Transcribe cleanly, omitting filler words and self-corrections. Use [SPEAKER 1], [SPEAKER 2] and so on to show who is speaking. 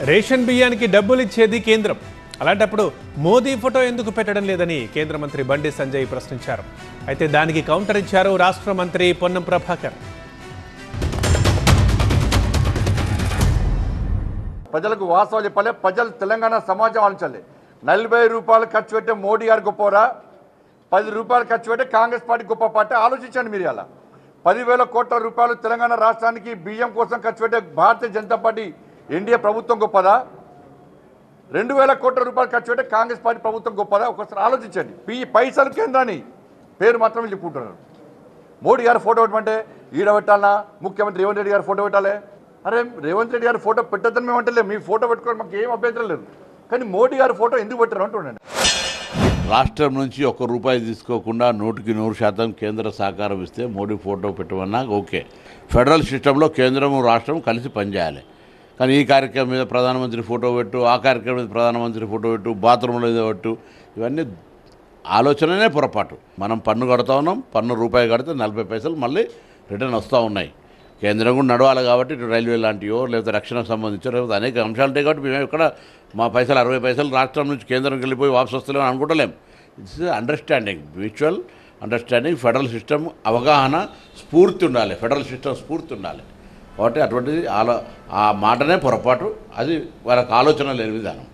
[SPEAKER 1] Ration బియ్యానికి డబ్బులు ఇచ్చేది కేంద్రం. అలాంటప్పుడు మోదీ ఫోటో ఎందుకు పెట్టడం లేదని కేంద్ర మంత్రి బండి సంజయ్ ప్రశ్నించారు. అయితే దానికి కౌంటర్ ఇచ్చారు రాష్ట్ర మంత్రి పొన్నం ప్రభాకర్.
[SPEAKER 2] ప్రజలకు వాస్తవాలు చెప్పాలి. ప్రజలు తెలంగాణ సమాజం ఆలోచించాలి. 40 రూపాయలు ఖర్చు పెట్టే మోడీ గారు గొప్పరా, 10 రూపాయలు ఖర్చు పెట్టే కాంగ్రెస్ పార్టీ గొప్ప పార్టీ? ఆలోచించండి మీరు. అలా 10,000 కోట్ల రూపాయలు తెలంగాణ రాష్ట్రానికి బియ్యం కోసం ఖర్చు పెట్టే భారతీయ జనతా పార్టీ ఎన్డీఏ ప్రభుత్వం గొప్పదా? 2,000 కోట్ల రూపాయలు ఖర్చు పెట్టే కాంగ్రెస్ పార్టీ ప్రభుత్వం గొప్పదా? ఒకసారి ఆలోచించండి. పైసలు కేంద్రాన్ని పేరు మాత్రం చెప్పుకుంటున్నారు. మోడీ గారు ఫోటో పెట్టమంటే ఈడ పెట్టాలన్నా, ముఖ్యమంత్రి రేవంత్ రెడ్డి గారు ఫోటో పెట్టాలి. అరే రేవంత్ రెడ్డి గారు ఫోటో పెట్టద్దని మేము అంటలేదు, మీ ఫోటో పెట్టుకోవడం మాకు ఏం అభ్యంతరం లేదు. కానీ మోడీ గారు ఫోటో ఎందుకు పెట్టారు అంటుండండి.
[SPEAKER 3] రాష్ట్రం నుంచి ₹1 తీసుకోకుండా 100% కేంద్ర సహకారం ఇస్తే మోడీ ఫోటో పెట్టమన్నా ఓకే. ఫెడరల్ సిస్టంలో కేంద్రము రాష్ట్రం కలిసి పనిచేయాలి. కానీ ఈ కార్యక్రమం మీద ప్రధానమంత్రి ఫోటో పెట్టు, ఆ కార్యక్రమం మీద ప్రధానమంత్రి ఫోటో పెట్టు, బాత్రూంలో ఏదో పెట్టు, ఇవన్నీ ఆలోచననే పొరపాటు. మనం పన్ను కడుతూ ఉన్నాం, పన్ను రూపాయి కడితే 40 పైసలు మళ్ళీ రిటర్న్ వస్తూ ఉన్నాయి. కేంద్రం కూడా నడవాలి కాబట్టి ఇటు రైల్వే లాంటివో లేకపోతే రక్షణకు సంబంధించో లేకపోతే అనేక అంశాలు ఉంటాయి కాబట్టి మేము ఇక్కడ మా పైసలు 60 పైసలు రాష్ట్రం నుంచి కేంద్రంకి వెళ్ళిపోయి వాపసు వస్తలేమని అనుకుంటలేం. It's understanding, mutual understanding. Federal system అవగాహన స్ఫూర్తి ఉండాలి, ఫెడరల్ సిస్టమ్ స్ఫూర్తి ఉండాలి. కాబట్టి అటువంటిది ఆ మాటనే పొరపాటు, అది వాళ్ళకి ఆలోచన లేని విధానం.